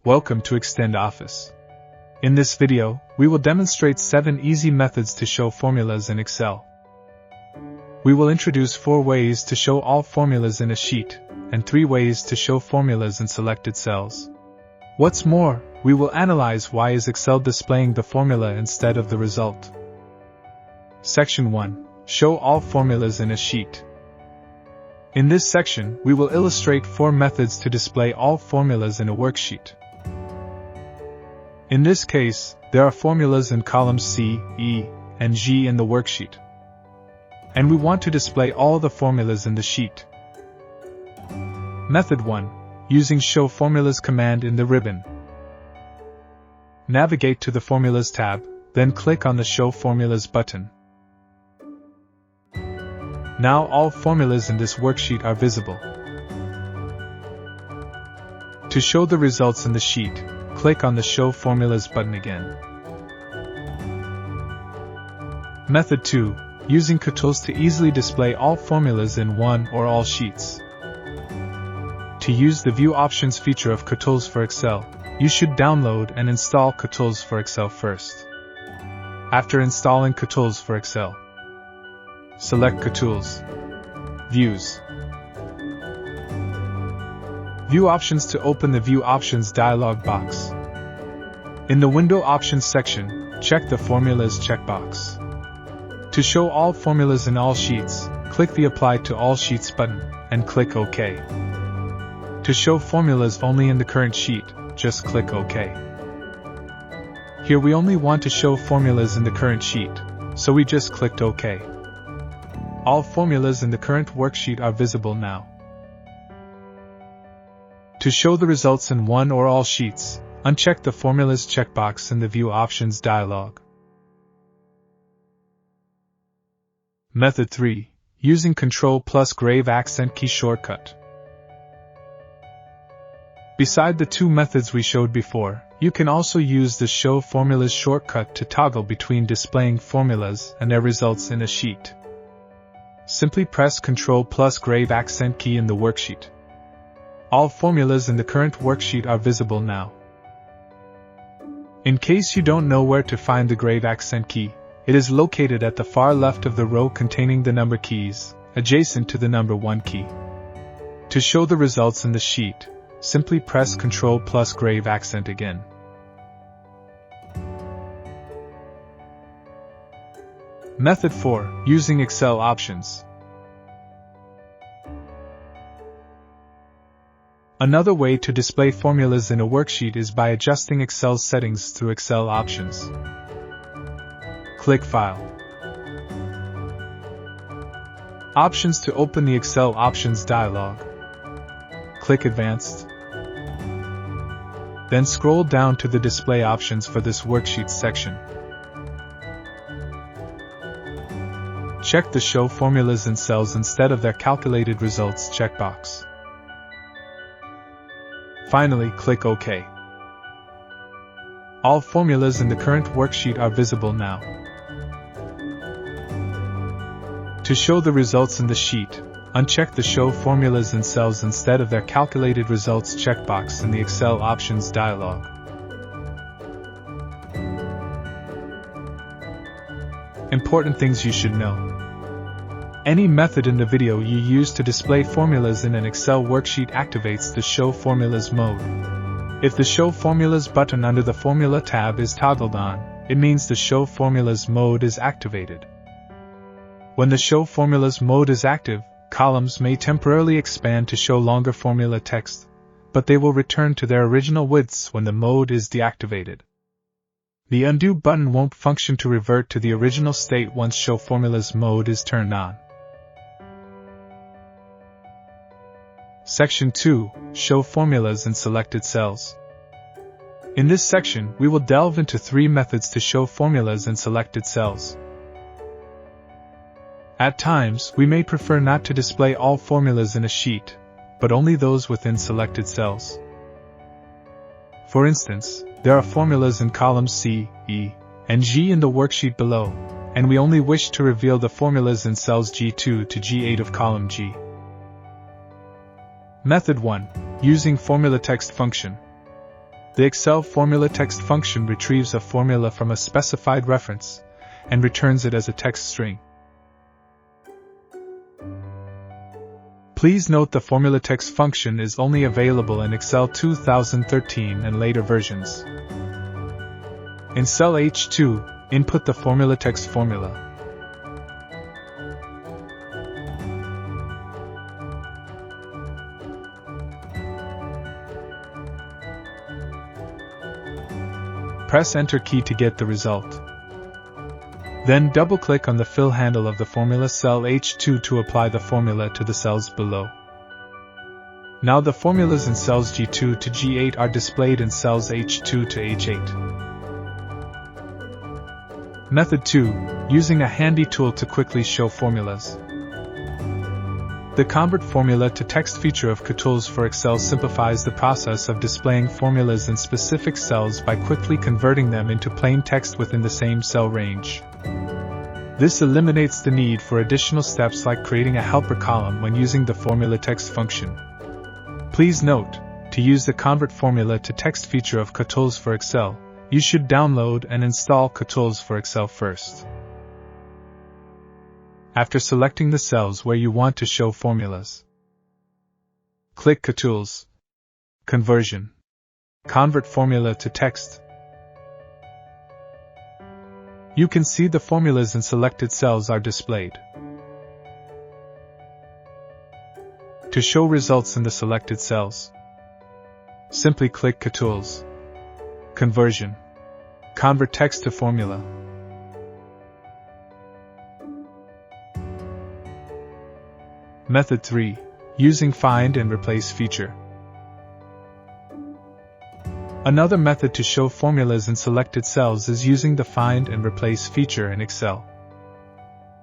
Welcome to Extend Office. In this video, we will demonstrate 7 easy methods to show formulas in Excel. We will introduce 4 ways to show all formulas in a sheet, and 3 ways to show formulas in selected cells. What's more, we will analyze why is Excel displaying the formula instead of the result. Section 1. Show all formulas in a sheet. In this section, we will illustrate 4 methods to display all formulas in a worksheet. In this case, there are formulas in columns C, E, and G in the worksheet. And we want to display all the formulas in the sheet. Method 1. Using Show Formulas command in the ribbon. Navigate to the Formulas tab, then click on the Show Formulas button. Now all formulas in this worksheet are visible. To show the results in the sheet, click on the Show Formulas button again. Method 2. Using Kutools to easily display all formulas in one or all sheets. To use the View Options feature of Kutools for Excel, you should download and install Kutools for Excel first. After installing Kutools for Excel, select Kutools, Views, View Options to open the View Options dialog box. In the Window Options section, check the Formulas checkbox. To show all formulas in all sheets, click the Apply to All Sheets button, and click OK. To show formulas only in the current sheet, just click OK. Here we only want to show formulas in the current sheet, so we just clicked OK. All formulas in the current worksheet are visible now. To show the results in one or all sheets, uncheck the Formulas checkbox in the View Options dialog. Method 3. Using Ctrl plus grave accent key shortcut. Beside the 2 methods we showed before, you can also use the Show Formulas shortcut to toggle between displaying formulas and their results in a sheet. Simply press Ctrl plus grave accent key in the worksheet. All formulas in the current worksheet are visible now. In case you don't know where to find the grave accent key, it is located at the far left of the row containing the number keys, adjacent to the number 1 key. To show the results in the sheet, simply press Ctrl plus grave accent again. Method 4. Using Excel options. Another way to display formulas in a worksheet is by adjusting Excel's settings through Excel options. Click File. Options to open the Excel Options dialog. Click Advanced. Then scroll down to the Display options for this worksheet section. Check the Show Formulas in Cells instead of their Calculated Results checkbox. Finally, click OK. All formulas in the current worksheet are visible now. To show the results in the sheet, uncheck the Show Formulas in Cells instead of their Calculated Results checkbox in the Excel Options dialog. Important things you should know. Any method in the video you use to display formulas in an Excel worksheet activates the Show Formulas mode. If the Show Formulas button under the Formula tab is toggled on, it means the Show Formulas mode is activated. When the Show Formulas mode is active, columns may temporarily expand to show longer formula text, but they will return to their original widths when the mode is deactivated. The Undo button won't function to revert to the original state once Show Formulas mode is turned on. Section 2. Show formulas in selected cells. In this section, we will delve into 3 methods to show formulas in selected cells. At times, we may prefer not to display all formulas in a sheet, but only those within selected cells. For instance, there are formulas in columns C, E, and G in the worksheet below, and we only wish to reveal the formulas in cells G2 to G8 of column G. Method 1. Using FORMULATEXT function. The Excel FORMULATEXT function retrieves a formula from a specified reference and returns it as a text string. Please note the FORMULATEXT function is only available in Excel 2013 and later versions. In cell H2, input the FORMULATEXT formula. Press Enter key to get the result. Then double-click on the fill handle of the formula cell H2 to apply the formula to the cells below. Now the formulas in cells G2 to G8 are displayed in cells H2 to H8. Method 2. Using a handy tool to quickly show formulas. The Convert Formula to Text feature of Kutools for Excel simplifies the process of displaying formulas in specific cells by quickly converting them into plain text within the same cell range. This eliminates the need for additional steps like creating a helper column when using the FORMULATEXT function. Please note, to use the Convert Formula to Text feature of Kutools for Excel, you should download and install Kutools for Excel first. After selecting the cells where you want to show formulas, click Kutools, Conversion, Convert Formula to Text. You can see the formulas in selected cells are displayed. To show results in the selected cells, simply click Kutools, Conversion, Convert Text to Formula. Method 3. Using Find and Replace feature. Another method to show formulas in selected cells is using the Find and Replace feature in Excel.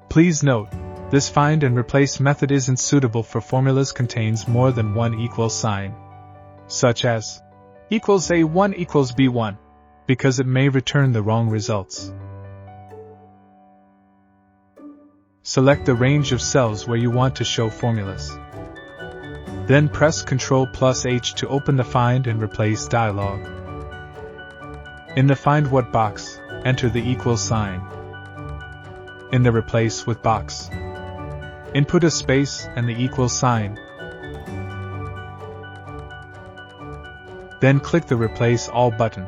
Please note, this Find and Replace method isn't suitable for formulas contains more than one equal sign, such as equals A1 equals B1, because it may return the wrong results. Select the range of cells where you want to show formulas. Then press Ctrl+H to open the Find and Replace dialog. In the Find What box, enter the equal sign. In the Replace With box, input a space and the equal sign. Then click the Replace All button.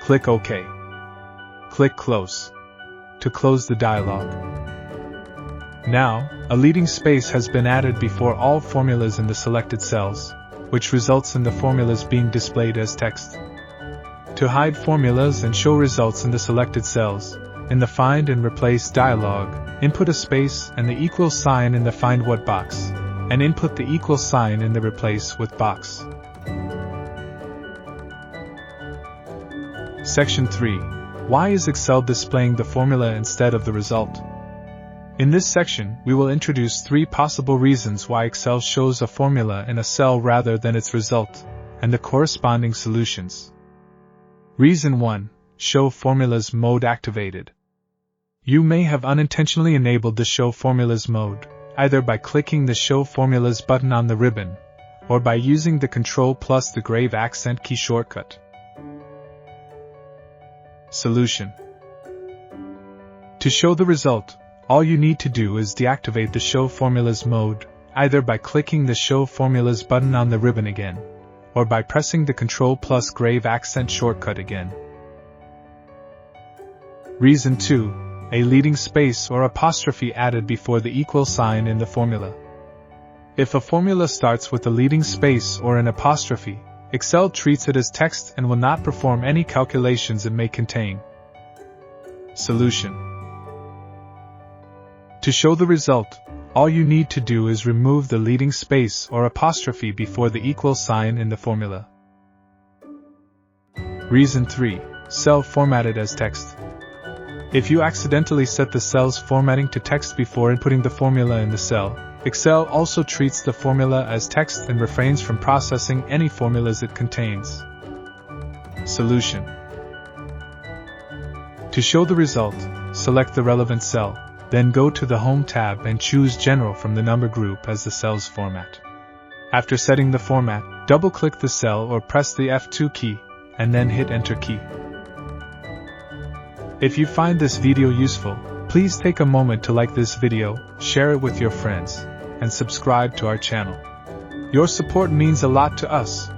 Click OK. Click Close to close the dialog. Now, a leading space has been added before all formulas in the selected cells, which results in the formulas being displayed as text. To hide formulas and show results in the selected cells, in the Find and Replace dialog, input a space and the equal sign in the Find What box, and input the equal sign in the Replace With box. Section 3. Why is Excel displaying the formula instead of the result? In this section, we will introduce 3 possible reasons why Excel shows a formula in a cell rather than its result, and the corresponding solutions. Reason 1. Show Formulas mode activated. You may have unintentionally enabled the Show Formulas mode, either by clicking the Show Formulas button on the ribbon, or by using the Ctrl plus the grave accent key shortcut. Solution. To show the result, all you need to do is deactivate the Show Formulas mode, either by clicking the Show Formulas button on the ribbon again, or by pressing the Ctrl plus grave accent shortcut again. Reason 2. A leading space or apostrophe added before the equal sign in the formula. If a formula starts with a leading space or an apostrophe, Excel treats it as text and will not perform any calculations it may contain. Solution. To show the result, all you need to do is remove the leading space or apostrophe before the equal sign in the formula. Reason 3. Cell formatted as text. If you accidentally set the cell's formatting to text before inputting the formula in the cell, Excel also treats the formula as text and refrains from processing any formulas it contains. Solution. To show the result, select the relevant cell, then go to the Home tab and choose General from the number group as the cell's format. After setting the format, Double-click the cell or press the F2 key, and then hit Enter key. If you find this video useful, please take a moment to like this video, share it with your friends, and subscribe to our channel. Your support means a lot to us.